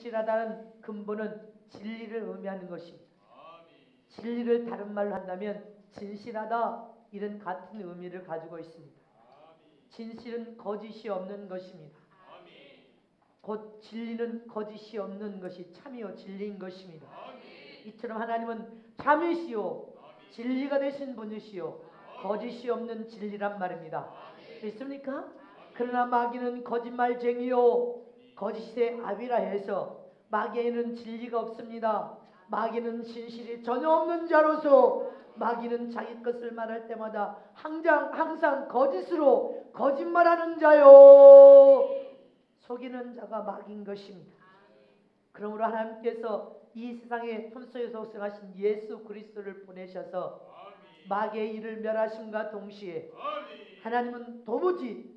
진실하다는 근본은 진리를 의미하는 것입니다. 진리를 다른 말로 한다면 진실하다 이런 같은 의미를 가지고 있습니다. 진실은 거짓이 없는 것입니다. 곧 진리는 거짓이 없는 것이 참이요 진리인 것입니다. 이처럼 하나님은 참이시요 진리가 되신 분이시요 거짓이 없는 진리란 말입니다. 믿습니까? 그러나 마귀는 거짓말쟁이요 거짓의 아비라 해서 마귀에는 진리가 없습니다. 마귀는 진실이 전혀 없는 자로서 마귀는 자기 것을 말할 때마다 항상 거짓으로 거짓말하는 자요 속이는 자가 마귀인 것입니다. 그러므로 하나님께서 이 세상에 품속에서 생하신 예수 그리스도를 보내셔서 마귀의 일을 멸하심과 동시에 하나님은 도무지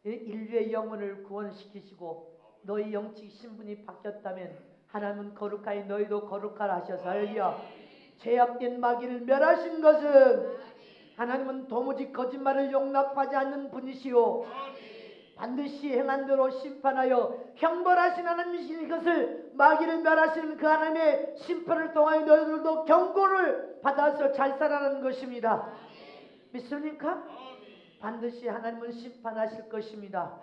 인류의 영혼을 구원시키시고 너희 영적 신분이 바뀌었다면 하나님은 거룩하니 너희도 거룩하라 하셔서 할렐루야. 죄악된 마귀를 멸하신 것은 하나님은 도무지 거짓말을 용납하지 않는 분이시오 반드시 행한 대로 심판하여 형벌하신 하나님이신 이것을 마귀를 멸하시는 그 하나님의 심판을 통하여 너희들도 경고를 받아서 잘 살아가는 것입니다. 믿습니까? 반드시 하나님은 심판하실 것입니다.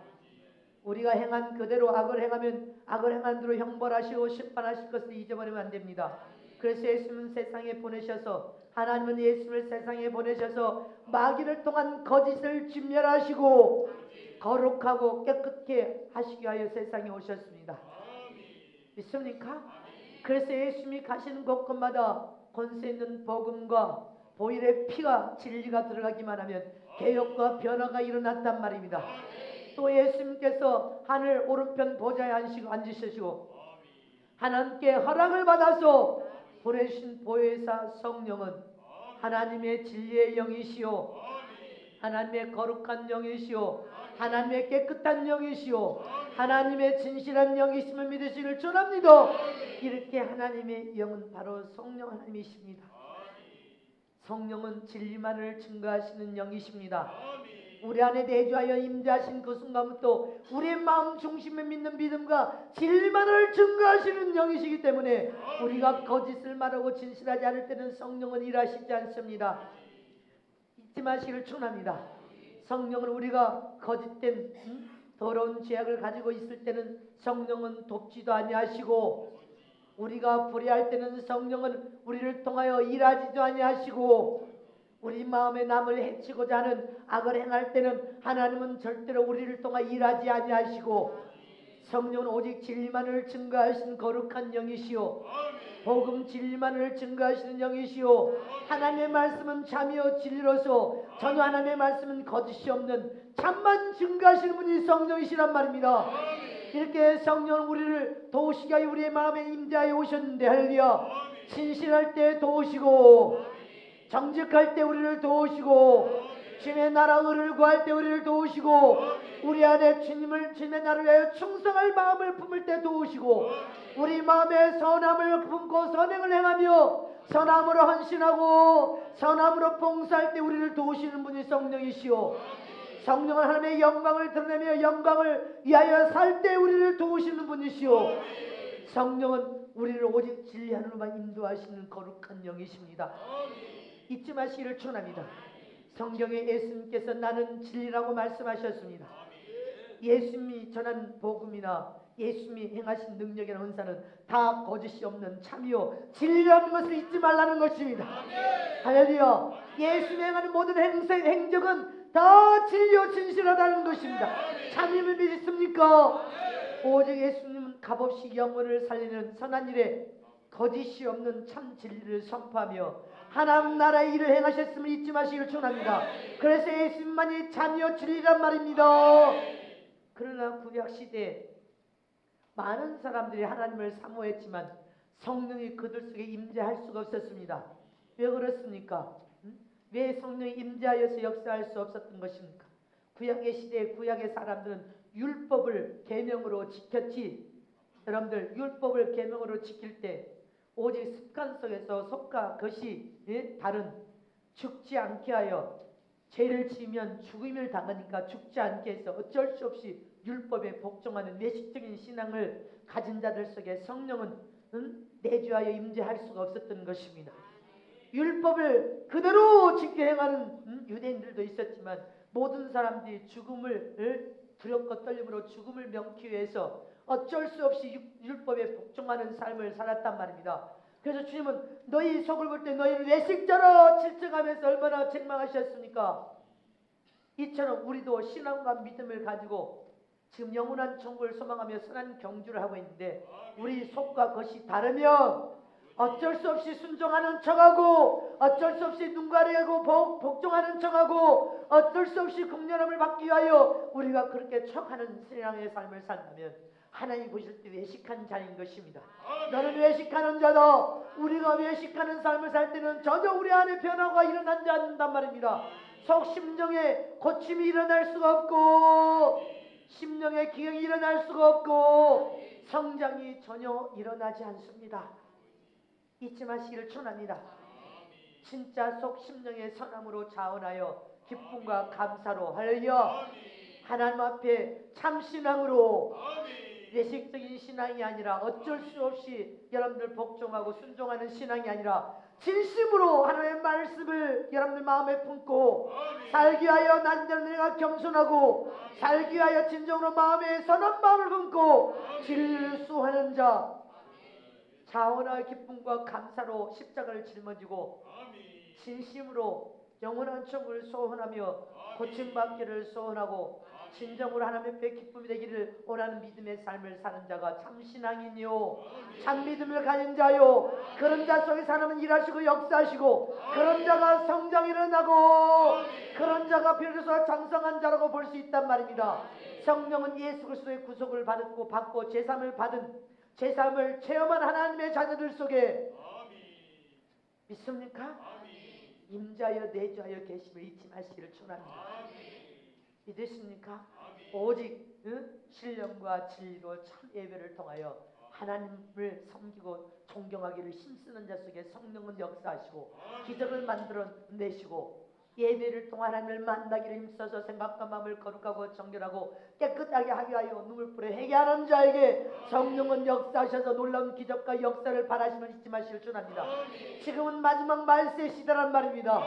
우리가 행한 그대로 악을 행하면 악을 행한 대로 형벌하시고 심판하실 것을 잊어버리면 안 됩니다. 그래서 예수님은 세상에 보내셔서 하나님은 예수를 세상에 보내셔서 마귀를 통한 거짓을 진멸하시고 거룩하고 깨끗게 하시기 위하여 세상에 오셨습니다. 믿습니까? 그래서 예수님이 가시는 곳곳마다 권세 있는 복음과 보혈의 피가 진리가 들어가기만 하면 개혁과 변화가 일어났단 말입니다. 또 예수님께서 하늘 오른편 보좌에 앉으시고 하나님께 허락을 받아서 보내신 보혜사 성령은 하나님의 진리의 영이시오 하나님의 거룩한 영이시오 하나님의 깨끗한 영이시오 하나님의 진실한 영이심을 믿으시기를 전합니다. 이렇게 하나님의 영은 바로 성령 하나님이십니다. 성령은 진리만을 증거하시는 영이십니다. 우리 안에 내주하여 임재하신 그 순간부터 우리의 마음 중심에 믿는 믿음과 진리만을 증거하시는 영이시기 때문에 우리가 거짓을 말하고 진실하지 않을 때는 성령은 일하시지 않습니다. 잊지 마시기를 축원합니다. 성령은 우리가 거짓된 더러운 죄악을 가지고 있을 때는 성령은 돕지도 아니하시고 우리가 불의할 때는 성령은 우리를 통하여 일하지도 아니하시고 우리 마음에 남을 해치고자 하는 악을 행할 때는 하나님은 절대로 우리를 통하 일하지 아니하시고 성령은 오직 진리만을 증거하시는 거룩한 영이시오 복음 진리만을 증거하시는 영이시오 하나님의 말씀은 참이요 진리로서 전혀 하나님의 말씀은 거짓이 없는 참만 증거하시는 분이 성령이시란 말입니다. 이렇게 성령은 우리를 도우시기 위하여 우리의 마음에 임재하여 오셨는데 할렐루야 진실할 때 도우시고 정직할 때 우리를 도우시고 주님의 나라 의를 구할 때 우리를 도우시고 우리 안에 주님의 나라를 위하여 충성할 마음을 품을 때 도우시고 우리 마음에 선함을 품고 선행을 행하며 선함으로 헌신하고 선함으로 봉사할 때 우리를 도우시는 분이 성령이시오 성령은 하나님의 영광을 드러내며 영광을 위하여 살 때 우리를 도우시는 분이시오 성령은 우리를 오직 진리하는로만 인도하시는 거룩한 영이십니다. 잊지 마시기를 축원합니다. 성경에 예수님께서 나는 진리라고 말씀하셨습니다. 예수님이 전한 복음이나 예수님이 행하신 능력이나 은사는 다 거짓이 없는 참이요 진리라는 것을 잊지 말라는 것입니다. 할렐루야. 예수님이 행하는 모든 행적은 다 진리요 진실하다는 것입니다. 참임을 믿습니까? 오직 예수님은 값없이 영혼을 살리는 선한 일에 거짓이 없는 참 진리를 선포하며 하나님 나라의 일을 행하셨음을 잊지 마시기를 축원합니다. 그래서 예수님만이 참이요 진리란 말입니다. 그러나 구약시대에 많은 사람들이 하나님을 사모했지만 성령이 그들 속에 임재할 수가 없었습니다. 왜 그렇습니까? 왜 성령이 임재하여서 역사할 수 없었던 것입니까? 구약의 시대에 구약의 사람들은 율법을 계명으로 지켰지. 여러분들 율법을 계명으로 지킬 때 오직 습관 속에서 속과 것이 다른 죽지 않게 하여 죄를 지으면 죽음을 당하니까 죽지 않게 해서 어쩔 수 없이 율법에 복종하는 외식적인 신앙을 가진 자들 속에 성령은 내주하여 임재할 수가 없었던 것입니다. 율법을 그대로 지켜 행하는 유대인들도 있었지만 모든 사람들이 죽음을 두렵고 떨림으로 죽음을 명기 위해서 어쩔 수 없이 율법에 복종하는 삶을 살았단 말입니다. 그래서 주님은 너희 속을 볼 때 너희를 외식자로 질책하면서 얼마나 책망하셨습니까? 이처럼 우리도 신앙과 믿음을 가지고 지금 영원한 천국을 소망하며 선한 경주를 하고 있는데 우리 속과 겉이 다르면 어쩔 수 없이 순종하는 척하고 어쩔 수 없이 눈 가리고 복종하는 척하고 어쩔 수 없이 국련함을 받기 위하여 우리가 그렇게 척하는 신앙의 삶을 산다면 하나님 보실 때 외식한 자인 것입니다. 너는 외식하는 자다. 우리가 외식하는 삶을 살 때는 전혀 우리 안에 변화가 일어나지 않는단 말입니다. 속 심령에 고침이 일어날 수가 없고 심령의 기경이 일어날 수가 없고 성장이 전혀 일어나지 않습니다. 잊지 마시기를 축원합니다. 진짜 속 심령의 선함으로 자원하여 기쁨과 감사로 할렐루야 하나님 앞에 참신앙으로 외식적인 신앙이 아니라 어쩔 수 없이 여러분들 복종하고 순종하는 신앙이 아니라 진심으로 하나님의 말씀을 여러분들 마음에 품고 살기 위하여 내가 겸손하고 살기 위하여 진정으로 마음에 선한 마음을 품고 진리를 수호하는 자 자원과 기쁨과 감사로 십자가를 짊어지고 진심으로 영원한 천국을 소원하며 고침받기를 소원하고 진정으로 하나님 앞에 기쁨이 되기를 원하는 믿음의 삶을 사는 자가 참신앙이요 참 믿음을 가진 자요 그런 자 속에 하나님은 일하시고 역사하시고 그런 자가 성장이 일어나고 그런 자가 비로소 장성한 자라고 볼 수 있단 말입니다. 성령은 예수 그리스도의 구속을 받고 제삼을 받은 제삼을 체험한 하나님의 자녀들 속에 믿습니까? 임자여 내주하여 계심을 잊지 마시기를 축원합니다. 믿으십니까? 오직 신령과 진리로 참 예배를 통하여 하나님을 섬기고 존경하기를 힘쓰는 자 속에 성령은 역사하시고 기적을 만들어내시고 예배를 통해 하나님을 만나기를 힘써서 생각과 마음을 거룩하고 정결하고 깨끗하게 하게 하여 눈물불에 회개하는 자에게 성령은 역사하셔서 놀라운 기적과 역사를 바라시면 잊지 마시길 축원합니다. 지금은 마지막 말세의 시대란 말입니다.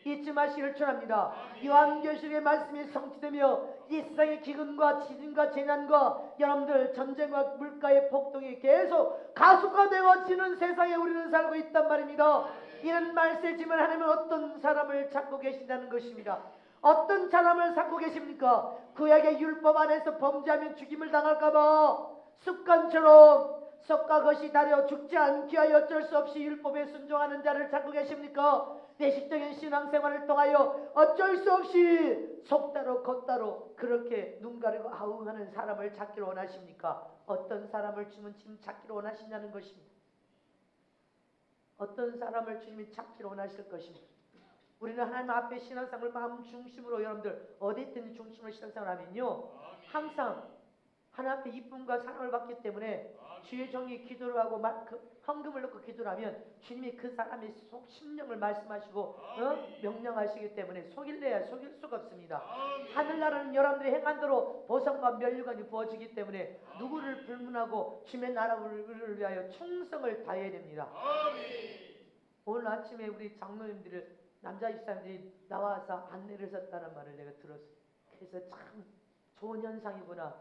잊지 마시기를 축원합니다. 요한계시록의 말씀이 성취되며 이 세상의 기근과 지진과 재난과 여러분들 전쟁과 물가의 폭동이 계속 가속화되어지는 세상에 우리는 살고 있단 말입니다. 이런 말세지만 하나님은 어떤 사람을 찾고 계신다는 것입니다. 어떤 사람을 찾고 계십니까? 구약의 율법 안에서 범죄하면 죽임을 당할까봐 습관처럼 속과 겉이 다려 죽지 않게 하여 어쩔 수 없이 율법에 순종하는 자를 찾고 계십니까? 내식적인 신앙생활을 통하여 어쩔 수 없이 속다로 겉다로 그렇게 눈 가리고 아웅하는 사람을 찾기를 원하십니까? 어떤 사람을 주님은 지금 찾기를 원하시냐는 것입니다. 어떤 사람을 주님이 찾기를 원하실 것입니다. 우리는 하나님 앞에 신앙생활을 마음 중심으로 여러분들 어디 있든 중심으로 신앙생활을 하면요 항상 하나님 앞에 이쁨과 사랑을 받기 때문에 주의 종이 기도를 하고 헌금을 넣고 기도를 하면 주님이 그 사람의 속 심령을 말씀하시고 명령하시기 때문에 속일 수가 없습니다. 하늘나라는 여러분들이 행한 대로 보상과 면류관이 부어지기 때문에 누구를 불문하고 주님의 나라를 위하여 충성을 다해야 됩니다. 오늘 아침에 우리 장로님들을 남자 집사님들이 나와서 안내를 했다는 말을 내가 들었어요. 그래서 참 좋은 현상이구나.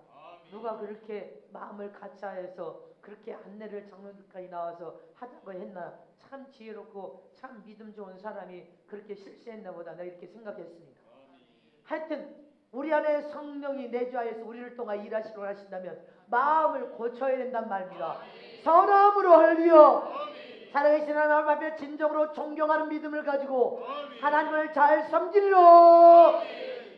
누가 그렇게 마음을 같이하여서 그렇게 안내를 장로들까지 나와서 하자고 했나. 참 지혜롭고 참 믿음 좋은 사람이 그렇게 실수했나 보다 내가 이렇게 생각했습니다. 하여튼 우리 안에 성령이 내주하여서 우리를 통해 일하시러 하신다면 마음을 고쳐야 된단 말입니다. 선함으로 할리어 살아계신 하나님 앞에 진정으로 존경하는 믿음을 가지고 하나님을 잘 섬기리로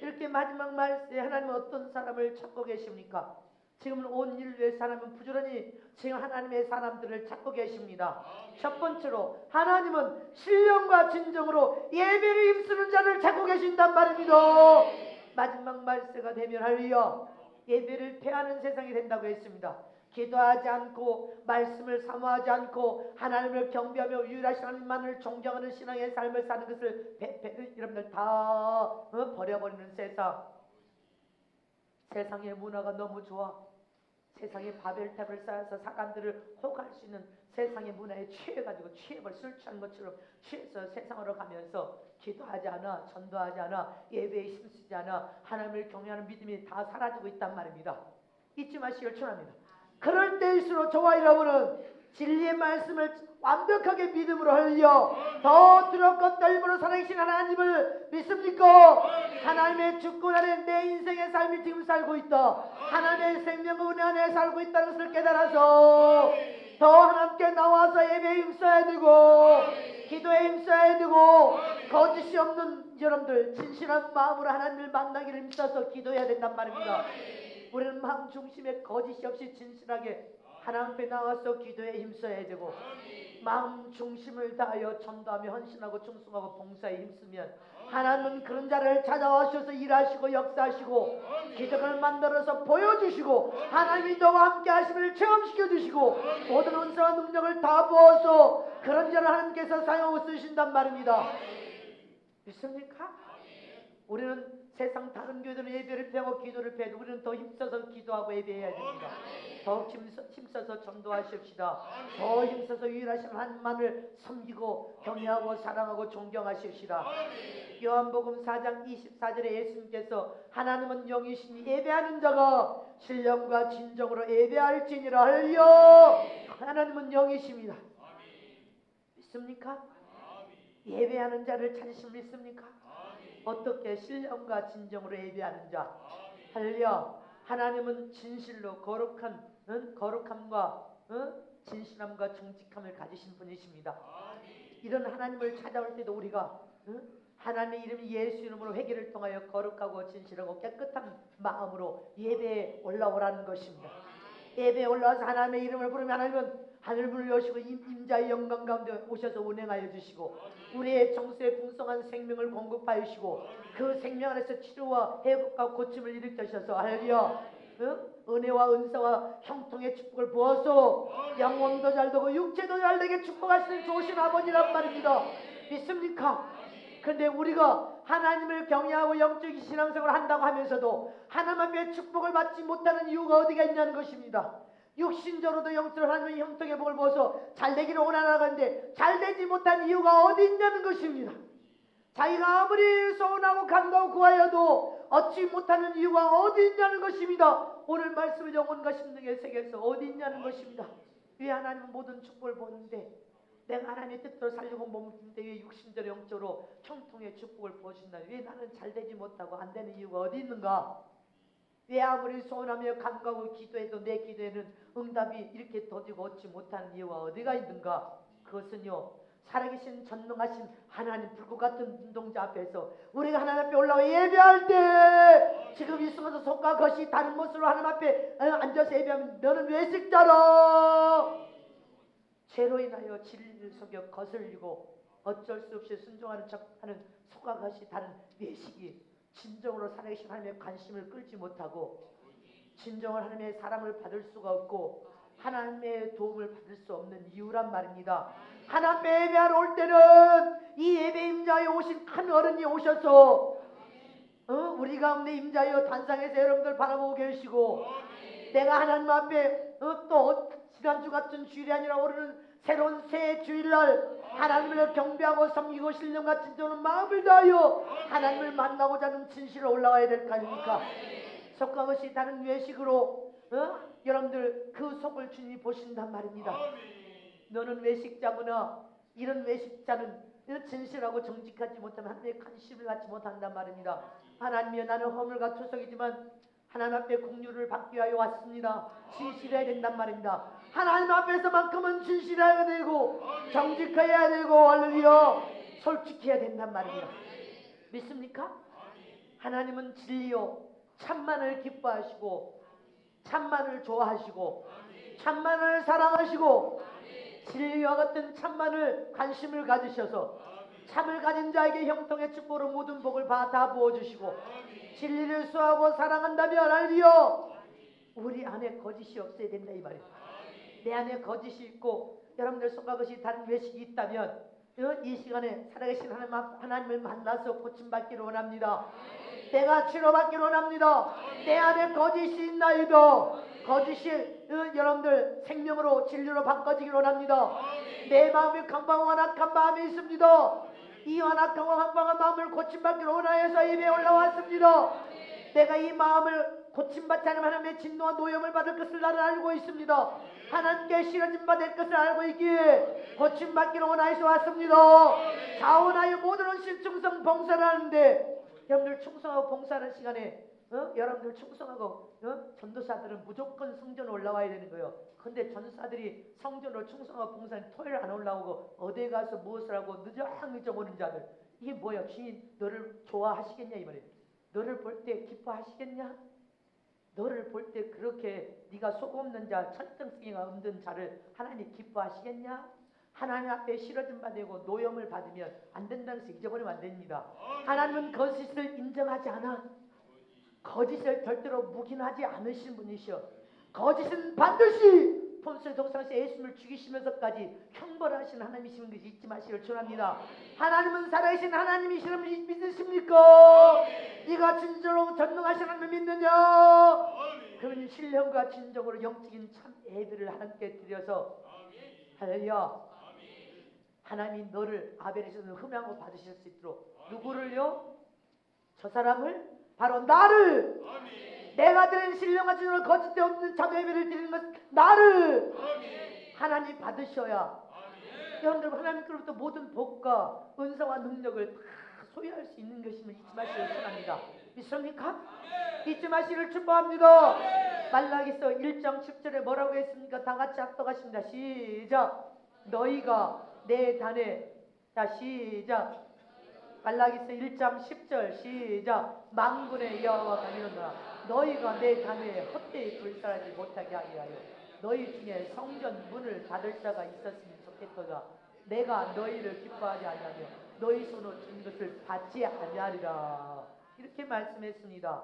이렇게 마지막 말씀에 하나님은 어떤 사람을 찾고 계십니까? 지금은 온 인류의 사람은 부지런히 지금 하나님의 사람들을 찾고 계십니다. 첫 번째로 하나님은 신령과 진정으로 예배를 힘쓰는 자를 찾고 계신단 말입니다. 마지막 말세가 되면 할렐루야 예배를 패하는 세상이 된다고 했습니다. 기도하지 않고 말씀을 사모하지 않고 하나님을 경배하며 유일하신 하나님만을 존경하는 신앙의 삶을 사는 것을 여러분들 다 버려버리는 세상. 세상의 문화가 너무 좋아. 세상의 바벨탑을 쌓아서 사람들을 호가할 수 있는 세상의 문화에 취해가지고 취업을 술 취한 것처럼 취해서 세상으로 가면서 기도하지 않아, 전도하지 않아, 예배에 힘쓰지 않아, 하나님을 경외하는 믿음이 다 사라지고 있단 말입니다. 잊지 마시길 축원합니다. 그럴 때일수록 저와 여러분은 진리의 말씀을 완벽하게 믿음으로 흘려 더 두렵고 떨림으로 살아계신 하나님을 믿습니까? 하나님의 주권 안에 내 인생의 삶이 지금 살고 있다. 하나님의 생명과 은혜 안에 살고 있다는 것을 깨달아서 더 하나님께 나와서 예배에 힘써야 되고 기도에 힘써야 되고 거짓이 없는 여러분들 진실한 마음으로 하나님을 만나기를 힘써서 기도해야 된단 말입니다. 우리는 마음 중심에 거짓이 없이 진실하게 하나님 앞에 나와서 기도에 힘써야 되고 마음 중심을 다하여 전도하며 헌신하고 충성하고 봉사에 힘쓰면 하나님은 그런 자를 찾아오셔서 일하시고 역사하시고 기적을 만들어서 보여주시고 하나님이 너와 함께 하심을 체험시켜 주시고 모든 은사와 능력을 다 부어서 그런 자를 하나님께서 사용하고 쓰신단 말입니다. 믿습니까? 우리는 세상 다른 교회들은 예배를 펴고 기도를 펴도 우리는 더 힘써서 기도하고 예배해야 됩니다. 더욱 힘써서 전도하십시다. 더 힘써서 유일하신 하나님만을 섬기고 경외하고 사랑하고 존경하십시다. 요한복음 4장 24절에 예수님께서 하나님은 영이시니 예배하는 자가 신령과 진정으로 예배할지니라 할려. 하나님은 영이십니다. 믿습니까? 예배하는 자를 찾으시면 믿습니까? 어떻게 신령과 진정으로 예배하는 자 할려. 하나님은 진실로 거룩함과 진실함과 정직함을 가지신 분이십니다. 이런 하나님을 찾아올 때도 우리가 하나님의 이름 예수 이름으로 회개를 통하여 거룩하고 진실하고 깨끗한 마음으로 예배에 올라오라는 것입니다. 예배에 올라와서 하나님의 이름을 부르면 하나님은 하늘문을 여시고 임자의 영광 가운데 오셔서 운행하여 주시고 우리의 정수에 풍성한 생명을 공급하시고 그 생명 안에서 치료와 회복과 고침을 일으키셔서 할렐루야 은혜와 은사와 형통의 축복을 부어서 영혼도 잘되고 육체도 잘되게 축복하시는 좋으신 아버지란 말입니다. 믿습니까? 그런데 우리가 하나님을 경외하고 영적인 신앙생활을 한다고 하면서도 하나님 앞에 축복을 받지 못하는 이유가 어디가 있냐는 것입니다. 육신적으로도 영적으로 하나님의 형통의 복을 보아서 잘되기를 원하는데 잘되지 못한 이유가 어디 있냐는 것입니다. 자기가 아무리 소원하고 간구하고 구하여도 얻지 못하는 이유가 어디 있냐는 것입니다. 오늘 말씀을 영혼과 심령의 세계에서 어디 있냐는 것입니다. 왜 하나님은 모든 축복을 보는데 내가 하나님의 뜻대로 살려고 몸인데 왜 육신적으로 영적으로 형통의 축복을 보신다. 왜 나는 잘되지 못하고 안 되는 이유가 어디 있는가? 왜 아무리 소원하며 간구하고 기도해도 내 기도에는 응답이 이렇게 더디고 얻지 못하는 이유가 어디가 있는가? 그것은요 살아계신 전능하신 하나님 불꽃 같은 눈동자 앞에서 우리가 하나님 앞에 올라와 예배할 때 지금 이 순간도 손과 것이 다른 모습으로 하나님 앞에 앉아서 예배하면 너는 외식자라. 죄로 인하여 진리를 속여 거슬리고 어쩔 수 없이 순종하는 척하는 손과 것이 다른 외식이 진정으로 살아계신 하나님의 관심을 끌지 못하고 진정한 하나님의 사랑을 받을 수가 없고 하나님의 도움을 받을 수 없는 이유란 말입니다. 하나님 예배하러 올 때는 이 예배 임자에 오신 큰 어른이 오셔서 우리 가운데 임자여 단상에서 여러분들 바라보고 계시고 내가 하나님 앞에 또 지난주 같은 주일이 아니라 오르는 새로운 새 주일날 하나님을 경배하고 섬기고 신령과 진정한 마음을 다하여 하나님을 만나고자 하는 진실로 올라와야 될 거 아닙니까? 속과 것이 다른 외식으로 여러분들 그 속을 주님이 보신단 말입니다. 너는 외식자구나. 이런 외식자는 진실하고 정직하지 못하면 하나님의 관심을 갖지 못한단 말입니다. 하나님이여 나는 허물과 투석이지만 하나님 앞에 공유를 받기 위하여 왔습니다. 진실해야 된단 말입니다. 하나님 앞에서만큼은 진실해야 되고 정직해야 되고 할렐루야 솔직해야 된단 말입니다. 믿습니까? 하나님은 진리요 참만을 기뻐하시고 참만을 좋아하시고 참만을 사랑하시고 진리와 같은 참만을 관심을 가지셔서 참을 가진 자에게 형통의 축복으로 모든 복을 다 부어주시고 진리를 수하고 사랑한다면 할렐루야 우리 안에 거짓이 없어야 된다 이 말이에요. 내 안에 거짓이 있고 여러분들 속과 것이 다른 외식이 있다면 이 시간에 살아계신 하나님을 만나서 고침받기를 원합니다. 내가 치료받기를 원합니다. 내 안에 거짓이 있나이다. 거짓이 여러분들 생명으로 진리로 바꿔지기를 원합니다. 내 마음에 강방한 악한 마음이 있습니다. 이 완악한 황방한 마음을 고침받기를 원하여서 예배에 올라왔습니다. 내가 이 마음을 고침받지 않으면 하나님의 진노와 노염을 받을 것을 나는 알고 있습니다. 하나님께 싫어짐 받을 것을 알고 있기에 고침받기를 원하여서 왔습니다. 자원하여 모든 원신 충성 봉사를 하는데, 여러분들 충성하고 봉사하는 시간에 여러분들 충성하고 전도사들은 무조건 성전 올라와야 되는 거예요. 근데 전도사들이 성전으로 충성하고 봉사는 토요일 안 올라오고 어디에 가서 무엇을 하고 늦어늦어 오는 자들, 이게 뭐야? 주인 너를 좋아하시겠냐 이 말이에요. 너를 볼 때 기뻐하시겠냐? 너를 볼 때 그렇게 네가 속 없는 자, 천정성이 없는 자를 하나님 기뻐하시겠냐? 하나님 앞에 싫어짐 받고 노염을 받으면 안 된다는 것을 잊어버리면 안 됩니다. 하나님은 거짓을 인정하지 않아. 거짓을 절대로 묵인하지 않으신 분이시여. 거짓은 반드시 본소의 동상에서 예수님을 죽이시면서까지 형벌하신 하나님이신 것을 잊지 마시기를 축원합니다. 하나님은 살아계신 하나님이시는 믿으십니까? 네가 진정으로 전능하신 하나님을 믿느냐? 그러면 신령과 진정으로 영적인 참 예배를 하나님께 드려서 할렐루야, 하나님이 너를 아벨에서 흠양으로 받으실 수 있도록 누구를요? 저 사람을, 바로 나를, 내가 드린 신령한 진으로 거짓대 없는 참 예배를 드리는 것, 나를 하나님 받으셔야 여러분들 하나님께로부터 모든 복과 은사와 능력을 다 소유할 수 있는 것임을 잊지 마시기를 축원합니다. 믿습니까? 잊지 마시기를 축복합니다. 말라기서 1장 10절에 뭐라고 했습니까? 다 같이 합독하십니다. 시작. 너희가 내 단에, 자 시작. 말라기서 1장 10절 시작. 만군의 여호와가 이르노라 너희가 내 단에 헛되이 불살하지 못하게 하게 하여 너희 중에 성전 문을 닫을 자가 있었으면 좋겠도다. 내가 너희를 기뻐하지 아니하며 너희 손으로 준 것을 받지 아니하리라. 이렇게 말씀했습니다.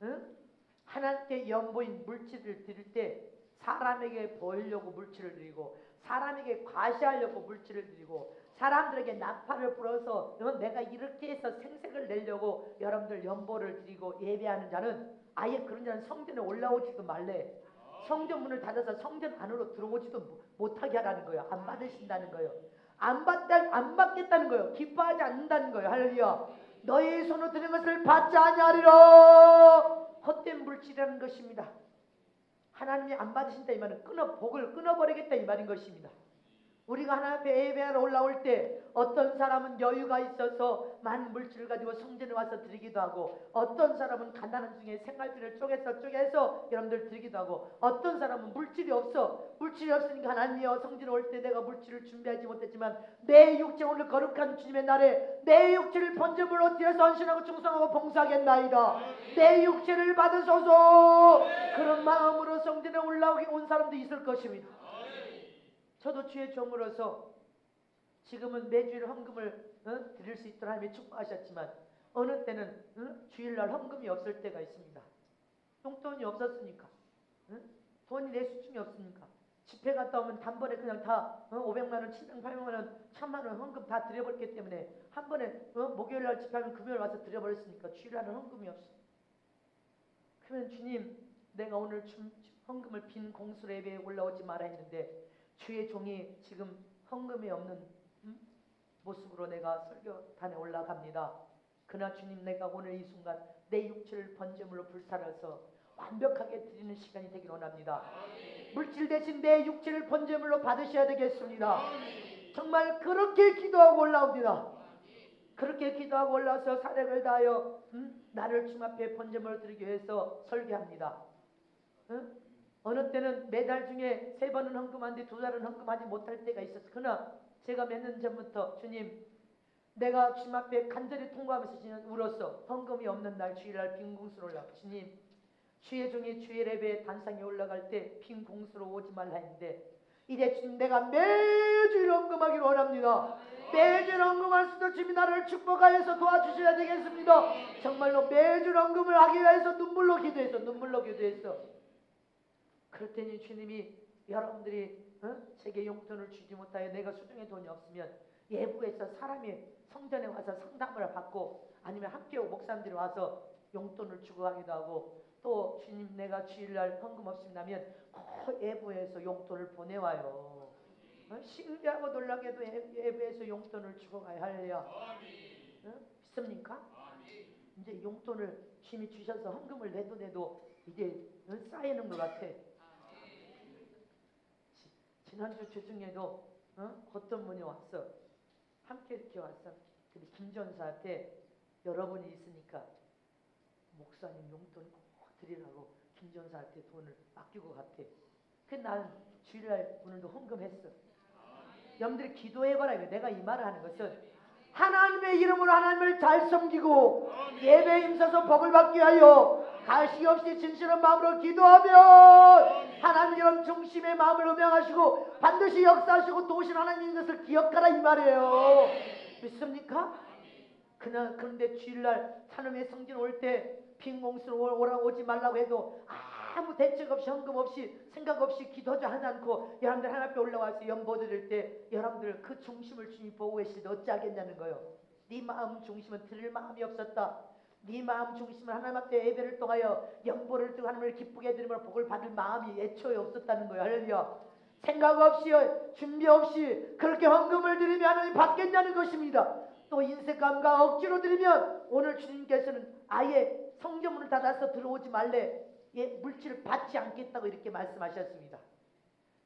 응? 하나님께 연보인 물질을 드릴 때 사람에게 보이려고 물질을 드리고, 사람에게 과시하려고 물질을 드리고, 사람들에게 나팔을 불어서 내가 이렇게 해서 생색을 내려고 여러분들 연보를 드리고 예배하는 자는, 아예 그런 자는 성전에 올라오지도 말래. 성전 문을 닫아서 성전 안으로 들어오지도 못하게 하라는 거예요. 안 받으신다는 거예요. 안 받겠다는 거예요. 기뻐하지 않는다는 거예요. 할렐루야. 너희 손으로 드린 것을 받지 아니하리라. 헛된 물질이라는 것입니다. 하나님이 안 받으신다 이 말은 복을 끊어버리겠다 이 말인 것입니다. 우리가 하나님 앞에 예배하러 올라올 때 어떤 사람은 여유가 있어서 많은 물질을 가지고 성전에 와서 드리기도 하고, 어떤 사람은 가난한 중에 생활비를 쪼개서 여러분들 드리기도 하고, 어떤 사람은 물질이 없으니까 하나님이여 성전에 올 때 내가 물질을 준비하지 못했지만 내 육체 오늘 거룩한 주님의 날에 내 육체를 번제물로 드려서 헌신하고 충성하고 봉사하겠나이다. 내 육체를 받으소서. 그런 마음으로 성전에 올라오게 온 사람도 있을 것입니다. 저도 주의 종으로서 지금은 매주일 헌금을 드릴 수 있도록 하나님이 축복하셨지만, 어느 때는 주일날 헌금이 없을 때가 있습니다. 용돈이 없었으니까, 돈이 내 수중에 없으니까 집회 갔다 오면 단번에 그냥 다 500만 원, 700, 800만 원, 1000만 원 헌금 다 드려버렸기 때문에 한 번에 목요일날 집회하면 금요일 와서 드려버렸으니까 주일날은 헌금이 없어. 그러면 주님, 내가 오늘 헌금을 빈 공수로 예배에 올라오지 마라 했는데 주의 종이 지금 헌금이 없는 모습으로 내가 설교단에 올라갑니다. 그러나 주님, 내가 오늘 이 순간 내 육체를 번제물로 불살아서 완벽하게 드리는 시간이 되길 원합니다. 물질 대신 내 육체를 번제물로 받으셔야 되겠습니다. 정말 그렇게 기도하고 올라옵니다. 그렇게 기도하고 올라와서 사력을 다하여 나를 주님 앞에 번제물로 드리기 위해서 설교합니다. 어느 때는 매달 중에 3번은 헌금하는데 2달은 헌금하지 못할 때가 있었어요. 그러나 제가 몇 년 전부터 주님, 내가 주님 앞에 간절히 통과하면서 울었어. 헌금이 없는 날 주일날 빈 공수로 올라가. 주님, 주의 종이 주일 예배에 단상에 올라갈 때 빈 공수로 오지 말라 했는데, 이제 주님, 내가 매주일 헌금하기를 원합니다. 매주일 헌금할 수 있도록 주님이 나를 축복하여서 도와주셔야 되겠습니다. 정말로 매주일 헌금을 하기 위해서 눈물로 기도했어. 그랬더니 주님이, 여러분들이 제게 용돈을 주지 못하여 내가 수중에 돈이 없으면 예부에서 사람이 성전에 와서 상담을 받고 아니면 함께 목사님들이 와서 용돈을 주고 하기도 하고 또 주님 내가 주일날 헌금 없습니다면 그 예부에서 용돈을 보내와요. 신기하고 놀라게도 예부에서 용돈을 주고 가야 할래요. 믿습니까? 이제 용돈을 주님이 주셔서 헌금을 내도 이제 쌓이는 것 같아. 지난주 주중에도 어떤 분이 왔어. 함께 이렇게 왔어. 근데 김전사한테 여러분이 있으니까 목사님 용돈 꼭 드리라고 김전사한테 돈을 맡기고 갔대. 그 난 주일날 오늘도 헌금했어. 여러분들이 기도해봐라. 내가 이 말을 하는 것은 하나님의 이름으로 하나님을 잘 섬기고 예배에 임서서 복을 받게 하여 가시 없이 진실한 마음으로 기도하면 하나님 이런 중심의 마음을 음행하시고 반드시 역사하시고 도우신 하나님인 것을 기억하라 이 말이에요. 믿습니까? 그런데 주일날 하나님의 성전 올 때 빈공수로 오지 말라고 해도 아무 대책 없이 헌금 없이 생각 없이 기도하지 않고 여러분들 하나님 앞에 올라와서 연보 드릴 때 여러분들 그 중심을 주님이 보고 계실 때 어찌하겠냐는 거예요. 네 마음 중심은 드릴 마음이 없었다. 네 마음 중심은 하나님 앞에 예배를 통하여 연보를 뜨고 하나님을 기쁘게 드리며 복을 받을 마음이 애초에 없었다는 거예요. 할렐루야. 생각 없이 준비 없이 그렇게 헌금을 드리면 하나님 받겠냐는 것입니다. 또 인색감과 억지로 드리면 오늘 주님께서는 아예 성전문을 닫아서 들어오지 말래. 물질을 받지 않겠다고 이렇게 말씀하셨습니다.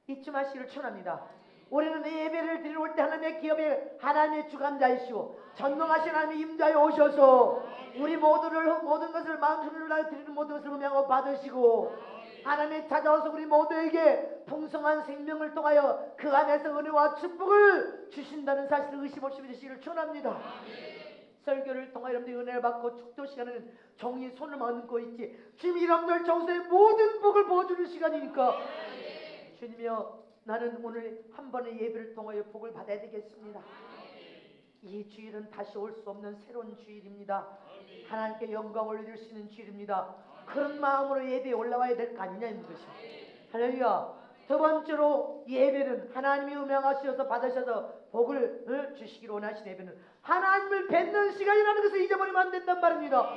잊지 마시기를 축원합니다. 우리는 예배를 드리러 올 때 하나님의 기업에 하나님의 주관자이시고 전능하신 하나님의 임자에 오셔서 우리 모든 것을 마음속으로 드리는 모든 것을 음행하고 받으시고 하나님이 찾아와서 우리 모두에게 풍성한 생명을 통하여 그 안에서 은혜와 축복을 주신다는 사실을 의심 없이 믿으시기를 축원합니다. 설교를 통하여 여러분들이 은혜를 받고 축도 시간에는 종이 손을 얹고 있지 주님이 여러분들 정서의 모든 복을 부어주는 시간이니까 주님이여 나는 오늘 한 번의 예배를 통하여 복을 받아야 되겠습니다. 이 주일은 다시 올 수 없는 새로운 주일입니다. 하나님께 영광을 올릴 수 있는 주일입니다. 그런 마음으로 예배에 올라와야 될 거 아니냐는 것입니다. 할렐루야. 두 번째로 예배는 하나님이 음행하셔서 받으셔서 복을 주시기를 원하시는 예배는 하나님을 뵙는 시간이라는 것을 잊어버리면 안 된단 말입니다.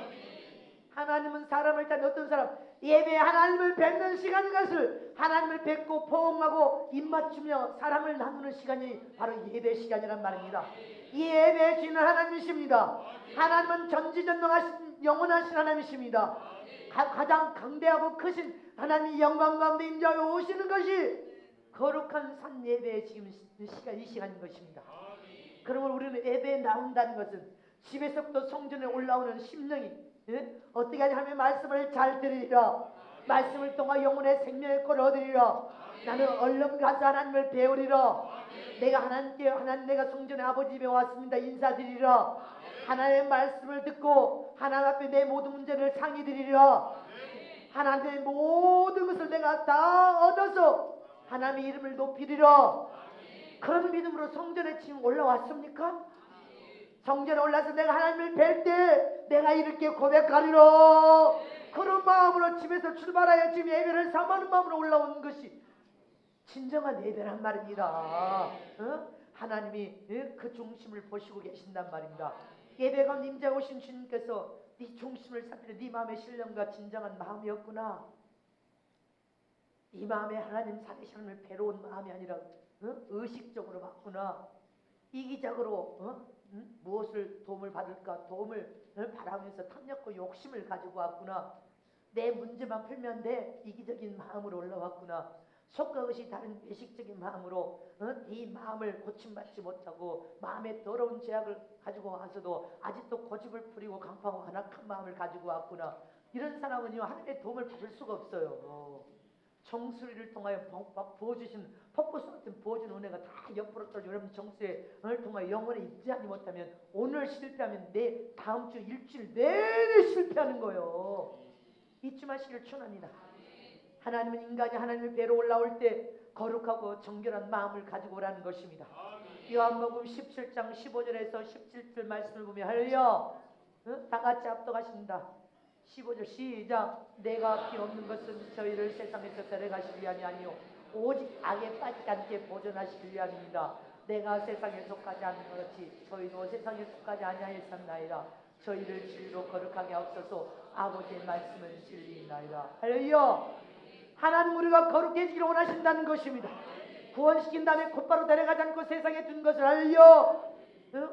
하나님은 사람을 단 어떤 사람 예배에 하나님을 뵙는 시간인 것을 하나님을 뵙고 포옹하고 입맞추며 사람을 나누는 시간이 바로 예배 시간이란 말입니다. 이 예배의 주인은 하나님이십니다. 하나님은 전지전능하신 영원하신 하나님이십니다. 가장 강대하고 크신 하나님이 영광 가운데 임재하여 오시는 것이 거룩한 산 예배의 지금 이 시간인 것입니다. 그러면 우리는 예배에 나온다는 것은 집에서부터 성전에 올라오는 심령이 어떻게 하냐 하면 말씀을 잘 들으리라. 말씀을 통하 영혼의 생명의 꼴을 얻으리라. 나는 얼른 가서 하나님을 배우리라. 내가 성전에 아버지 집에 왔습니다. 인사드리라. 하나님의 말씀을 듣고 하나님 앞에 내 모든 문제를 상의드리라. 하나님의 모든 것을 내가 다 얻어서 하나님의 이름을 높이리라. 그런 믿음으로 성전에 지금 올라왔습니까? 성전에 올라서 내가 하나님을 뵐 때 내가 이렇게 고백하리라. 그런 마음으로 집에서 출발하여 지금 예배를 삼하는 마음으로 올라온 것이 진정한 예배란 말입니다. 하나님이 그 중심을 보시고 계신단 말입니다. 예배가 임재 오신 주님께서 네 중심을 살피는 네 마음의 신령과 진정한 마음이었구나. 이 마음에 하나님 살리시는 괴로운 마음이 아니라 의식적으로 봤구나. 이기적으로 무엇을 도움을 받을까 도움을 바라면서 탐욕과 욕심을 가지고 왔구나. 내 문제만 풀면 돼. 이기적인 마음으로 올라왔구나. 속과 의식 다른 외식적인 마음으로 이 마음을 고침받지 못하고 마음에 더러운 죄악을 가지고 와서도 아직도 고집을 부리고 강팍하고 완악한 마음을 가지고 왔구나. 이런 사람은요 하나님의 도움을 받을 수가 없어요. 정수리를 통하여 부어주신 폭포수 같은 부어준 은혜가 다 옆으로 떨어지고 여러분 정수리를 통하여 영혼에 입지하지 못하면 오늘 실패하면 내 다음 주 일주일 내내 실패하는 거예요. 잊지 마시기를 축원합니다. 하나님은 인간이 하나님의 배로 올라올 때 거룩하고 정결한 마음을 가지고 오라는 것입니다. 요한복음 17장 15절에서 17절 말씀을 보면 할렐루야. 다 같이 합독하십니다. 15절 시작. 내가 피 없는 것은 저희를 세상에서 데려가시기 위함이 아니요 오직 악에 빠지지 않게 보존하시기 위함입니다. 내가 세상에 속하지 않는 것 같이 저희도 세상에 속하지 아니하였나이다. 저희를 진리로 거룩하게 하옵소서. 아버지의 말씀은 진리이나이다. 할렐루야. 하나님 우리가 거룩해지기를 원하신다는 것입니다. 구원시킨 다음에 곧바로 데려가지 않고 세상에 둔 것을 알려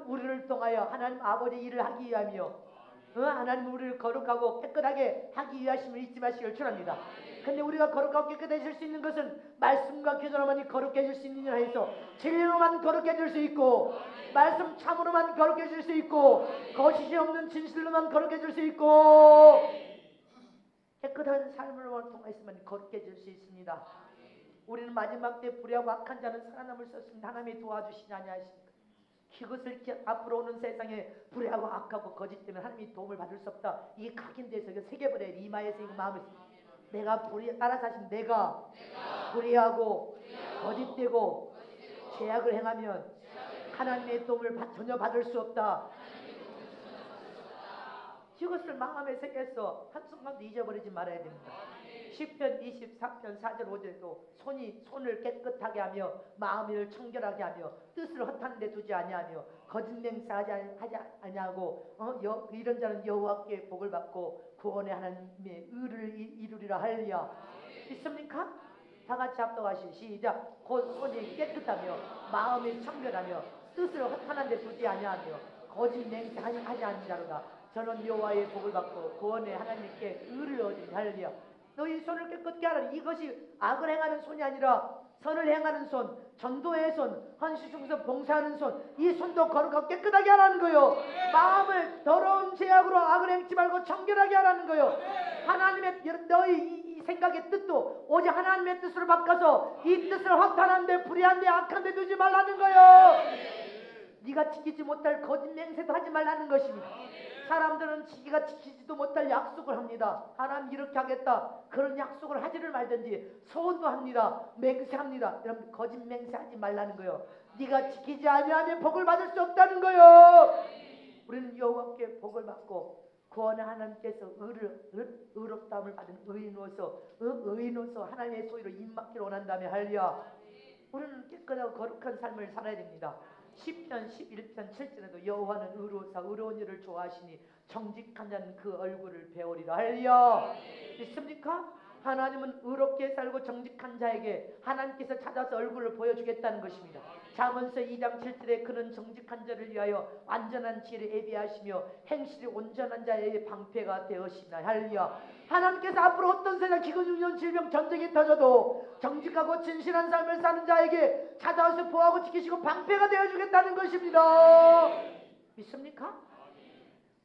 우리를 통하여 하나님 아버지의 일을 하기 위하며 하나님 우리를 거룩하고 깨끗하게 하기 위하심을 잊지 마시길 축원합니다. 근데 우리가 거룩하고 깨끗해질 수 있는 것은 말씀과 기도로만이 거룩해질 수 있느냐 해서 진리로만 거룩해질 수 있고 말씀 참으로만 거룩해질 수 있고 거짓이 없는 진실로만 거룩해질 수 있고 깨끗한 삶을 통해서만 거룩해질 수 있습니다. 우리는 마지막 때 불의하고 악한 자는 살아남을 수 없습니다. 하나님이 도와주시지 아니하십니까? 그것을 앞으로 오는 세상에 불의하고 악하고 거짓 때문에 하나님이 도움을 받을 수 없다. 이게 각인돼서 이거 새겨버려야 돼. 이마에서 이거 마음에서 내가 따라 사신 내가 불의하고 거짓되고 죄악을 행하면 하나님의 도움을 전혀 받을 수 없다. 이것을 마음에 새겨서 한순간도 잊어버리지 말아야 됩니다. 시편 24편 4절 5절에도 손을 깨끗하게 하며 마음을 청결하게 하며 뜻을 허탄 데 두지 아니하며 거짓 맹세하지 아니하고 이런 자는 여호와께 복을 받고 구원의 하나님의 의를 이루리라 할렐루야. 있습니까? 다 같이 합독하시 시작. 곧 손이 깨끗하며 마음이 청결하며 뜻을 허탄한 데 두지 아니하며 거짓 맹세하지 않는 자로다. 저는 여호와의 복을 받고 구원의 하나님께 의를 얻으니 할렐루야. 너희 손을 깨끗게 하라. 이것이 악을 행하는 손이 아니라 선을 행하는 손, 전도의 손, 헌신 중에서 봉사하는 손, 이 손도 거룩하고 깨끗하게 하라는 거요. 마음을 더러운 죄악으로 악을 행치 말고 청결하게 하라는 거요. 하나님의 너희 이 생각의 뜻도 오직 하나님의 뜻으로 바꿔서 이 뜻을 허탄한데 불의한데 악한데 두지 말라는 거요. 네가 지키지 못할 거짓 맹세도 하지 말라는 것입니다. 사람들은 지가 지키지도 못할 약속을 합니다. 하나님 이렇게 하겠다. 그런 약속을 하지를 말든지 소원도 합니다. 맹세합니다. 여러분 거짓 맹세하지 말라는 거예요. 네가 지키지 아니하면 복을 받을 수 없다는 거예요. 우리는 여호와께 복을 받고 구원의 하나님께서 의롭다함을 받은 의인으로서 하나님의 소유로 입맞기를 원한다며 할렐루야. 우리는 깨끗하고 거룩한 삶을 살아야 됩니다. 10편 11편 7절에도 여호와는 의로우사 의로운 일을 좋아하시니 정직한 자는 그 얼굴을 배우리라 할렐루야. 믿습니까? 하나님은 의롭게 살고 정직한 자에게 하나님께서 찾아서 얼굴을 보여주겠다는 것입니다. 잠언서 2장 7절에 그는 정직한 자를 위하여 완전한 지혜를 예비하시며 행실이 온전한 자의 방패가 되었습니다. 할렐루야. 하나님께서 앞으로 어떤 세상 기근중년 질병 전쟁이 터져도 정직하고 진실한 삶을 사는 자에게 찾아와서 보호하고 지키시고 방패가 되어주겠다는 것입니다. 믿습니까?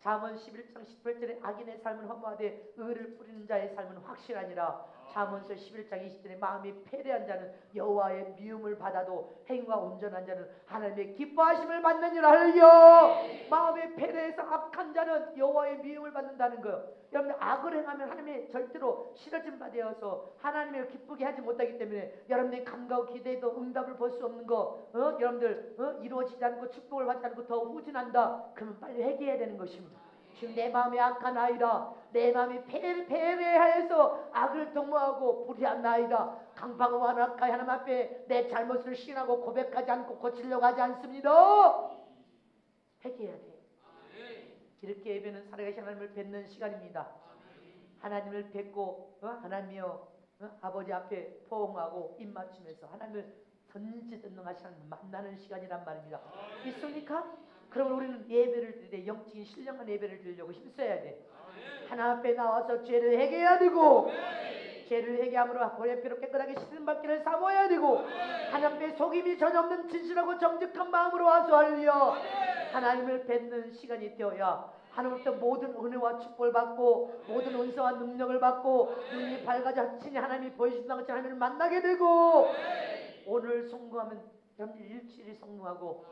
잠언 11장 18절에 악인의 삶은 허무하되 의를 뿌리는 자의 삶은 확실하니라. 잠언서 11장 20절에 마음이 패배한 자는 여호와의 미움을 받아도 행위가 온전한 자는 하나님의 기뻐하심을 받느니라. 할렐루야. 마음이 패배해서 악한 자는 여호와의 미움을 받는다는 거예요. 여러분들 악을 행하면 하나님의 절대로 싫어진 바 되어서 하나님을 기쁘게 하지 못하기 때문에 여러분들이 간과하고 기대해도 응답을 볼 수 없는 거 여러분들 이루어지지 않고 축복을 받지 않고 더 후진한다. 그러면 빨리 회개해야 되는 것입니다. 지금 내 마음이 악한 아이다. 내 마음이 패배하여서 악을 도모하고 불의한 나이다. 강팍한 하나님 앞에 내 잘못을 시인하고 고백하지 않고 고치려고 하지 않습니다. 회개해야 돼. 이렇게 예배는 살아계신 하나님을 뵙는 시간입니다. 하나님을 뵙고 하나님이여 아버지 앞에 포옹하고 입맞추면서 하나님을 전지전능하신 하나님을 만나는 시간이란 말입니다. 있습니까? 그러면 우리는 예배를 드릴 때 영적인 신령한 예배를 드리려고 힘써야 돼. 하나님 앞에 나와서 죄를 회개해야 되고 죄를 회개함으로 보혈피로 깨끗하게 씻음받기를 사모해야 되고 하나님 앞에 속임이 전혀 없는 진실하고 정직한 마음으로 와서 할려 하나님을 뵙는 시간이 되어야 하나님부터 모든 은혜와 축복을 받고 모든 은사와 능력을 받고 눈이 밝아져 친히 하나님이 보여주신다는 것처럼 하나님을 만나게 되고 오늘 성공하면 여러분들 일주일이 성공하고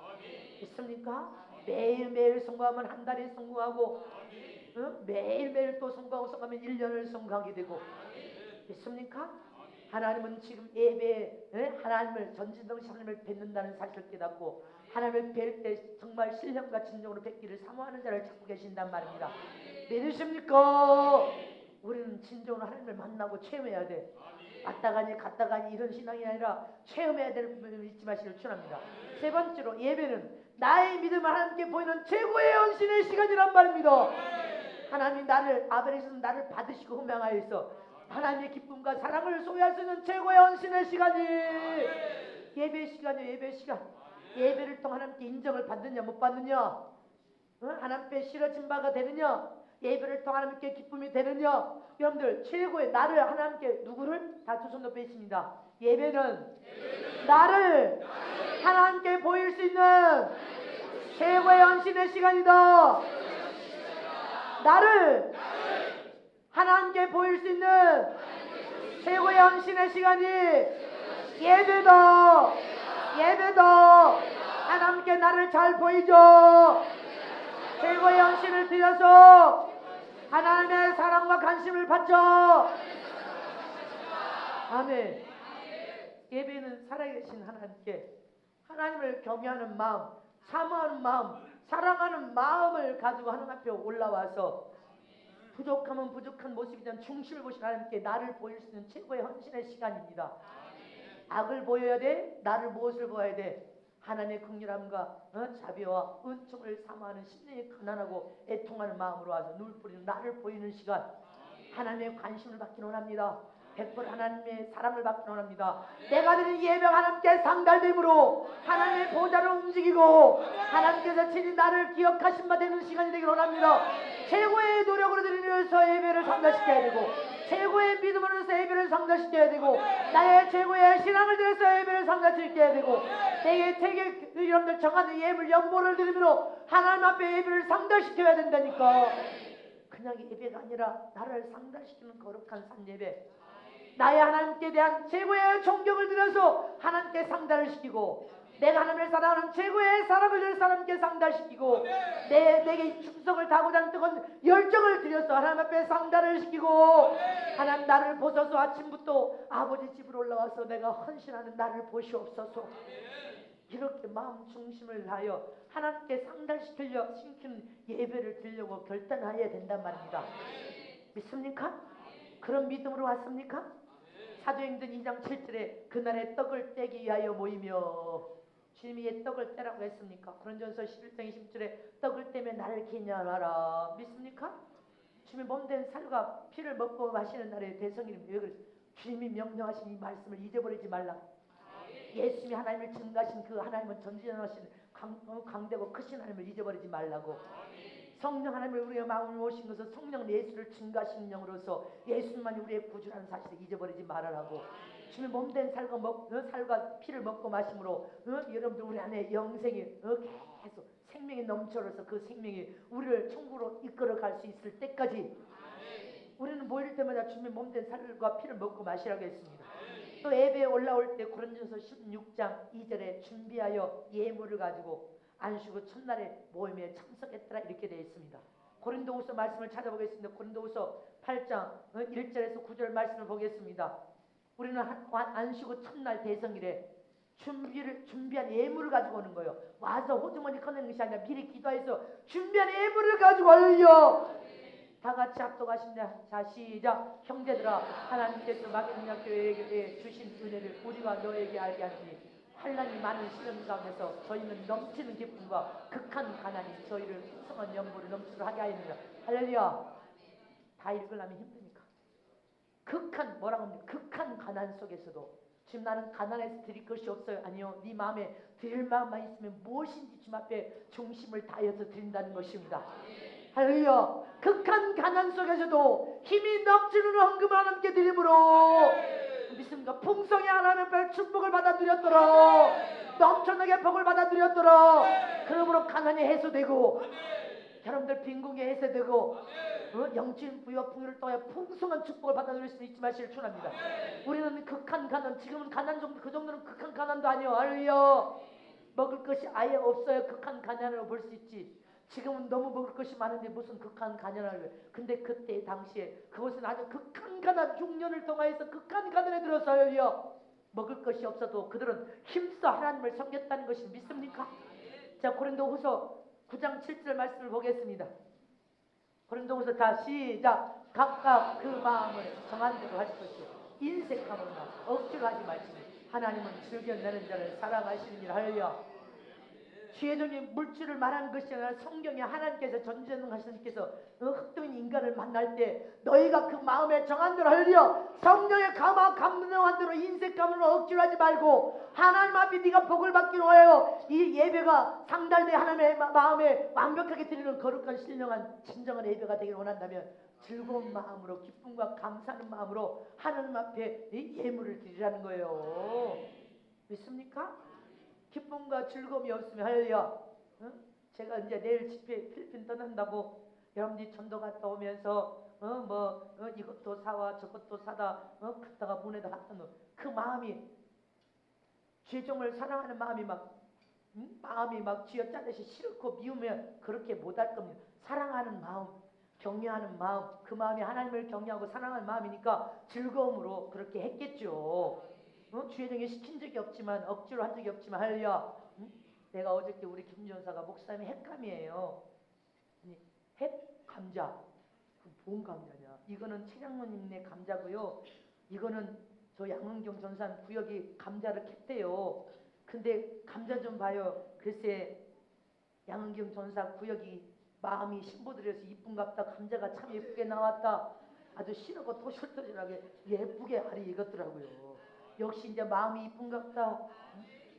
있습니까? 매일매일 성공하면 한 달이 성공하고 매일매일 또 성공하면 1년을 성공하게 되고 있습니까? 하나님은 지금 예배에 하나님을 전지전능하신 하나님을 뵙는다는 사실을 깨닫고 하나님을 뵐 때 정말 신령과 진정으로 뵙기를 사모하는 자를 찾고 계신단 말입니다. 믿으십니까? 우리는 진정으로 하나님을 만나고 체험해야 돼. 왔다 가니 갔다 가니 이런 신앙이 아니라 체험해야 될 부분을 잊지 마시길 축원합니다. 세 번째로 예배는 나의 믿음을 하나님께 보이는 최고의 헌신의 시간이란 말입니다. 하나님이 나를 아벨에서 나를 받으시고 훈명하여서 하나님의 기쁨과 사랑을 소유할 수 있는 최고의 헌신의 시간이 예배 시간이에요. 예배 시간. 예배를 통해 하나님께 인정을 받느냐 못 받느냐, 하나님께 실어진 바가 되느냐, 예배를 통해 하나님께 기쁨이 되느냐. 여러분들 최고의 나를 하나님께 누구를 다 두 손 높여 있습니다. 예배는 나를 하나님께 보일 수 있는 최고의 헌신의 시간이다. 나를 하나님께 보일 수 있는 최고의 헌신의 시간이 예배다. 예배다. 하나님께 나를 잘 보이죠. 최고의 헌신을 드려서 하나님의 사랑과 관심을 받죠. 아멘. 예배는 살아계신 하나님께 하나님을 경외하는 마음, 사모하는 마음, 사랑하는 마음을 가지고 하나님 앞에 올라와서 부족하면 부족한 모습이든 중심을 보신 하나님께 나를 보일 수 있는 최고의 헌신의 시간입니다. 악을 보여야 돼? 나를 무엇을 보아야 돼? 하나님의 긍휼함과 자비와 은총을 사모하는 심령이 가난하고 애통하는 마음으로 와서 눈을 뿌리는 나를 보이는 시간, 하나님의 관심을 받기 원합니다. 100% 하나님의 사랑을 받기 원합니다. 내가 드린 예배가 하나님께 상달됨으로 하나님의 보좌를 움직이고 하나님께서 친히 나를 기억하신 바 되는 시간이 되길 원합니다. 최고의 노력으로 드리면서 예배를 상달시켜야 되고, 최고의 믿음으로서 예배를 상달시켜야 되고, 나의 최고의 신앙을 드려서 예배를 상달시켜야 되고, 내게 되게 여러분들 정하는 예물 연보를 드리므로 하나님 앞에 예배를 상달시켜야 된다니까. 그냥 예배가 아니라 나를 상달시키는 거룩한 산예배, 나의 하나님께 대한 최고의 존경을 드려서 하나님께 상달을 시키고, 내가 하나님을 사랑하는 최고의 사랑을 드려서 하나님께 상달시키고, 내게 충성을 다하고자 하는 뜨거운 열정을 드려서 하나님 앞에 상달을 시키고, 하나님 나를 보소서. 아침부터 아버지 집으로 올라와서 내가 헌신하는 나를 보시옵소서. 이렇게 마음 중심을 다하여 하나님께 상달시키려 심킨 예배를 드리려고 결단하여야 된단 말입니다. 믿습니까? 그런 믿음으로 왔습니까? 사도행전 2장 7절에 그날에 떡을 떼기 위하여 모이며, 주님이 왜 떡을 떼라고 했습니까? 고린도전서 11장 20절에 떡을 떼며 나를 기념하라. 믿습니까? 주님이 몸된 살과 피를 먹고 마시는 날에 대성이니 왜 그래? 주님이 명령하신 이 말씀을 잊어버리지 말라. 예수님이 하나님을 증가하신 그 하나님은 전지전하신 강대고 크신 하나님을 잊어버리지 말라고. 성령 하나님을 우리의 마음을 모신 것은 성령 예수를 증가하시는 영으로서 예수님만이 우리의 구주라는 사실을 잊어버리지 말아라고. 주님의 몸된 살과 피를 먹고 마심으로 여러분들 우리 안에 영생이 계속 생명이 넘쳐서 그 생명이 우리를 천국으로 이끌어갈 수 있을 때까지 우리는 모일 때마다 주님의 몸된 살과 피를 먹고 마시라고 했습니다. 또 예배에 올라올 때 고린도전서 16장 2절에 준비하여 예물을 가지고 안식구 첫날에 모임에 참석했더라 이렇게 되어 있습니다. 고린도후서 말씀을 찾아보겠습니다. 고린도후서 8장 1절에서 9절 말씀을 보겠습니다. 우리는 안식구 첫날 대성일에 준비한 예물을 가지고 오는 거예요. 와서 호주머니 꺼내는 것이 아니라 미리 기도해서 준비한 예물을 가지고 올려. 다 같이 합독하십니다. 자, 시작. 형제들아, 하나님께서 마게도냐 교회에게 주신 은혜를 우리가 너에게 알게 하시니 환난이 많은 시련 가운데서 저희는 넘치는 기쁨과 극한 가난이 저희를 풍성한 연보를 넘치게 하게 하였느니라. 할렐루야. 다 읽으려면 힘드니까. 극한 뭐라고 합니까? 극한 가난 속에서도 지금 나는 가난해서 드릴 것이 없어요. 아니요. 네 마음에 드릴 마음만 있으면 무엇인지 주님 앞에 중심을 다해서 드린다는 것입니다. 할렐루야. 극한 가난 속에서도 힘이 넘치는 헌금을 하나님께 드림으로 믿습니까? 풍성히 하나님의 축복을 받아 누렸더라. 넘쳐나게 복을 받아 누렸더라. 그러므로 가난이 해소되고 여러분들 빈궁이 해소되고 영적인 부여 풍요를 통해 풍성한 축복을 받아 누릴 수 있지 마시길 축원합니다. 우리는 극한 가난, 지금은 가난 정도, 그 정도는 극한 가난도 아니요. 할렐루야. 먹을 것이 아예 없어야 극한 가난으로 볼 수 있지. 지금은 너무 먹을 것이 많은데 무슨 극한 가난을. 근데 그때 당시에 그것은 아주 극한 가난, 6년을 통하여서 극한 가난에 들어서요. 먹을 것이 없어도 그들은 힘써 하나님을 섬겼다는 것을 믿습니까? 자, 고린도후서 9장 7절 말씀을 보겠습니다. 고린도후서 다 시작. 각각 그 마음을 정한 대로 하실 것이요 인색함으로나 억지로 하지 말지니 하나님은 즐겨내는 자를 사랑하시는 일. 할렐루야. 죄종의 물질을 말하는 것이 아니라 성경에 하나님께서 전지전능하시는 흙둥이 인간을 만날 때 너희가 그 마음에 정한 대로 할렐루야 성령의 감동한 대로 인색감으로 억지로 하지 말고 하나님 앞에 네가 복을 받기로 하여 이 예배가 상달되 하나님의 마음에 완벽하게 드리는 거룩한 신령한 진정한 예배가 되기를 원한다면 즐거운 마음으로 기쁨과 감사하는 마음으로 하나님 앞에 이 예물을 드리라는 거예요. 믿습니까? 기쁨과 즐거움이 없으면 할렐루야. 응? 제가 이제 내일 집회 필리핀 떠난다고 여러분들이 전도 갔다 오면서 이것도 사와 저것도 사다 갔다가 문에다 갖다 놓은 그 마음이 죄종을 사랑하는 마음이 마음이 막 쥐어짜듯이 싫고 미우면 그렇게 못할 겁니다. 사랑하는 마음, 경외하는 마음, 그 마음이 하나님을 경외하고 사랑하는 마음이니까 즐거움으로 그렇게 했겠죠. 주혜정이 시킨 적이 없지만 억지로 한 적이 없지만 할렐루야. 내가 어저께 우리 김전사가 목사님이 햇감이에요. 햇감자. 뭔 감자냐? 이거는 최장로님네 감자고요. 이거는 저 양은경 전사님 구역이 감자를 캤대요. 근데 감자 좀 봐요. 글쎄 양은경 전사 구역이 마음이 신부들에서 이쁜갑다. 감자가 참 예쁘게 나왔다. 아주 신하고 토실토실하게 예쁘게 알이 익었더라고요. 역시 이제 마음이 이쁜갑다.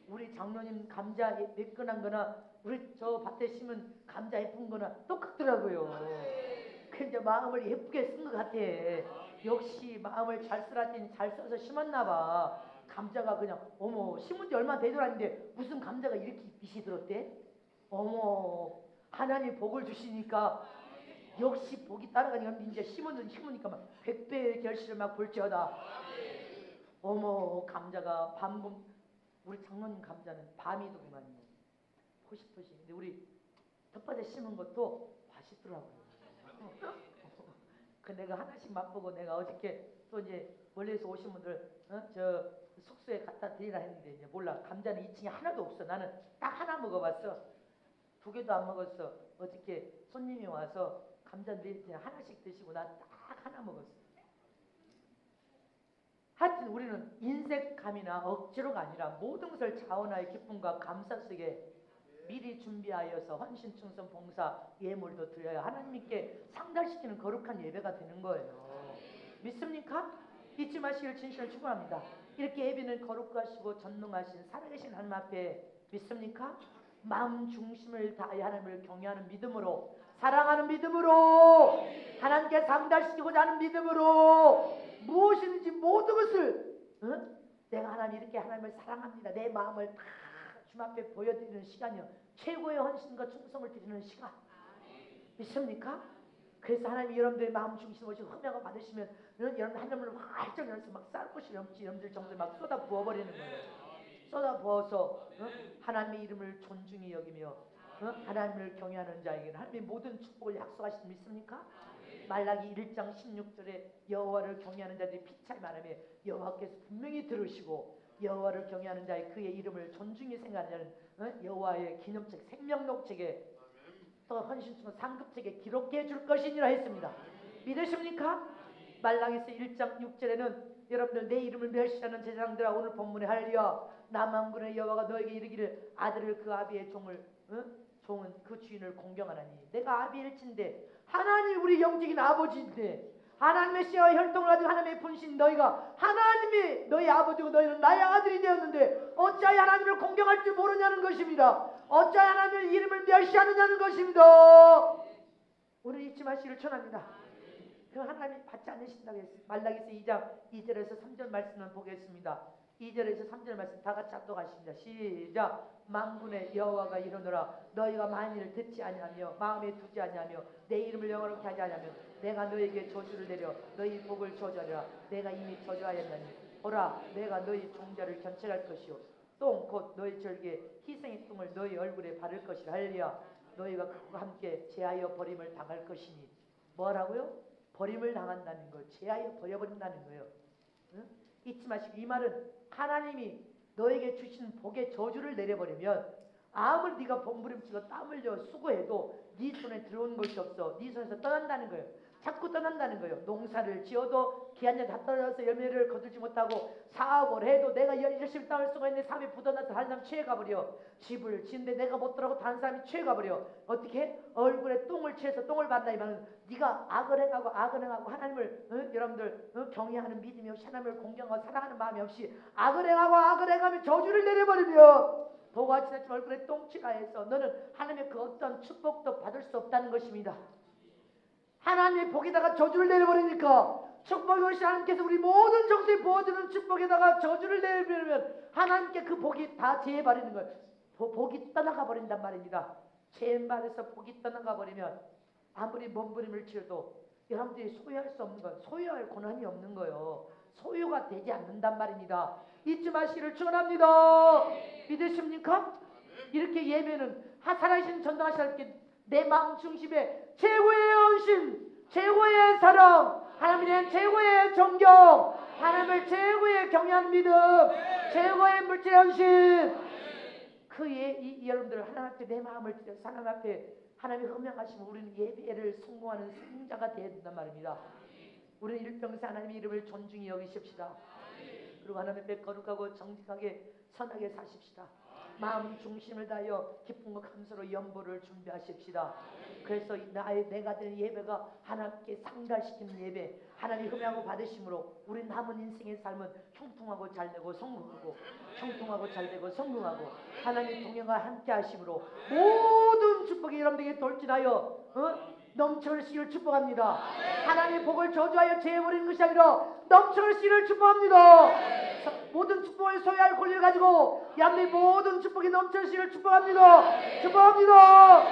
우리 장로님 감자 매끈한 거나 우리 저 밭에 심은 감자 예쁜 거나 똑같더라고요. 그 이제 마음을 예쁘게 쓴 것 같아. 역시 마음을 잘 쓰라더니 잘 써서 심었나 봐. 감자가 그냥 어머 심은 지 얼마 되도 않는데 무슨 감자가 이렇게 빛이 들었대? 어머 하나님 복을 주시니까 역시 복이 따라가니까 이제 심으니까 막 100배의 결실을 막 볼지어다. 어머 감자가 밤금 우리 장로님 감자는 밤이더구만요. 포식포식. 근데 우리 텃밭에 심은 것도 맛있더라고요. 그 내가 하나씩 맛보고 내가 어저께 또 이제 멀리서 오신 분들 저 숙소에 갖다 드리라 했는데 이제 몰라. 감자는 2층에 하나도 없어. 나는 딱 하나 먹어봤어. 2개도 안 먹었어. 어저께 손님이 와서 감자 하나씩 드시고 나 딱 하나 먹었어. 하여튼 우리는 인색감이나 억지로가 아니라 모든 것을 자원하여 기쁨과 감사 속에 미리 준비하여서 헌신, 충성, 봉사, 예물도 드려야 하나님께 상달시키는 거룩한 예배가 되는 거예요. 믿습니까? 잊지 마시길 진실로 축원합니다. 이렇게 예배는 거룩하시고 전능하신 살아계신 하나님 앞에 믿습니까? 마음 중심을 다해 하나님을 경외하는 믿음으로 사랑하는 믿음으로 하나님께 상달시키고자 하는 믿음으로 무엇이든지 모든 것을 내가 하나님 이렇게 하나님을 사랑합니다. 내 마음을 다 주님 앞에 보여드리는 시간이요. 최고의 헌신과 충성을 드리는 시간. 믿습니까? 그래서 하나님이 여러분들의 마음 중심을 흠양을 받으시면 여러분 하나님을 활짝 열어서 막 쌀 것이 넘치 여러분들 정도에 막 쏟아 부어버리는 거예요. 쏟아 부어서 하나님의 이름을 존중히 여기며 하나님을 경외하는 자에게는 하나님의 모든 축복을 약속하신 믿습니까? 말라기 1장 16절에 여호와를 경외하는 자들이 피차에 말하며 여호와께서 분명히 들으시고 여호와를 경외하는 자의 그의 이름을 존중히 생각하는 자는 여호와의 기념책 생명록책에 또 헌신충은 상급책에 기록해 줄 것이니라 했습니다. 믿으십니까? 말라기서 1장 6절에는 여러분들 내 이름을 멸시하는 제사장들아 오늘 본문에 할리야 나 만군의 여호와가 너에게 이르기를 아들을 그 아비의 종은 그 주인을 공경하나니 내가 아비의 일친데 하나님 우리 영적인 아버지인데 하나님의 씨와 혈통을 가지고 하나님의 분신 너희가 하나님이 너희 아버지고 너희는 나의 아들이 되었는데 어찌하여 하나님을 공경할 줄 모르냐는 것입니다. 어찌하여 하나님의 이름을 멸시하느냐는 것입니다. 오늘 잊지 마시기를 전합니다. 그 하나님이 받지 않으신다고 했습니다. 말라기서 2장 2절에서 3절 말씀을 보겠습니다. 2절에서 3절 말씀 다 같이 합독하십니다. 시작. 만군의 여호와가 이르노라 너희가 만일 듣지 아니하며 마음에 두지 아니하며 내 이름을 영원롭게 하지 아니하며 내가 너희에게 저주를 내려 너희 복을 저주하리라. 내가 이미 저주하였나니 보라 내가 너희 종자를 견책할 것이요 똥 곧 너희 절기에 희생의 똥을 너희 얼굴에 바를 것이라. 할렐루야. 너희가 그와 함께 제하여 버림을 당할 것이니 뭐라고요? 버림을 당한다는 걸 제하여 버려버린다는 거예요. 응? 잊지 마시고 이 말은 하나님이 너에게 주신 복의 저주를 내려버리면 아무리 네가 몸부림치고 땀 흘려 수고해도 네 손에 들어온 것이 없어. 네 손에서 떠난다는 거예요. 자꾸 떠난다는 거예요. 농사를 지어도 기한년 다 떨어져서 열매를 거두지 못하고 사업을 해도 내가 열심히 땀을 쓰고 있는데 삶이 굳어나서 다른 사람 취해가버려. 집을 지는데 내가 못 들어가고 다른 사람이 취해가버려. 어떻게 해? 얼굴에 똥을 취해서 똥을 받는다 이 말은 네가 악을 행하고 하나님을 여러분들 경외하는 믿음이 없이 하나님을 공경하고 사랑하는 마음이 없이 악을 행하면 저주를 내려버리며 도와 지나치면 얼굴에 똥치가 해서 너는 하나님의 그 어떤 축복도 받을 수 없다는 것입니다. 하나님의 복에다가 저주를 내려버리니까 축복이 오신 하나님께서 우리 모든 정수에 부어주는 축복에다가 저주를 내려버리면 하나님께 그 복이 다 제해버리는 거예요. 복이 떠나가 버린단 말입니다. 제 말에서 복이 떠나가 버리면 아무리 몸부림을 치러도 여러분들이 소유할 수 없는 거예요. 소유할 권한이 없는 거예요. 소유가 되지 않는단 말입니다. 잊지 마시기를 축원합니다. 믿으십니까? 이렇게 예배는 살아계신 전능하신 하나님께 내 마음 중심에 최고의 헌신, 최고의 사랑, 하나님에 대한 최고의 존경, 하나님을 최고의 경외하는 믿음, 최고의 물질 헌신. 여러분들 하나님 앞에 내 마음을 드려서 하나님 앞에 하나님이 허명하시면 우리는 예배를 성공하는 승자가 되어야 된단 말입니다. 우리는 일평생 하나님의 이름을 존중히 여기십시다. 그리고 하나님 앞에 거룩하고 정직하게 선하게 사십시다. 마음 중심을 다하여 기쁨과 감사로 연보를 준비하십시다. 그래서 내가 드린 예배가 하나님께 상달시키는 예배, 하나님이 흠양하고 받으심으로 우리 남은 인생의 삶은 형통하고 잘되고 성공하고 형통하고 잘되고 성공하고 하나님 동행과 함께 하심으로 모든 축복이 여러분들에게 돌진하여 넘쳐나시기를 축복합니다. 하나님의 복을 저주하여 제해버리는 것이 아니라 넘쳐나시기를 축복합니다. 모든 축복을 소유할 권리를 가지고 여러분의 모든 축복이 넘쳐나시기를 축복합니다. 축복합니다.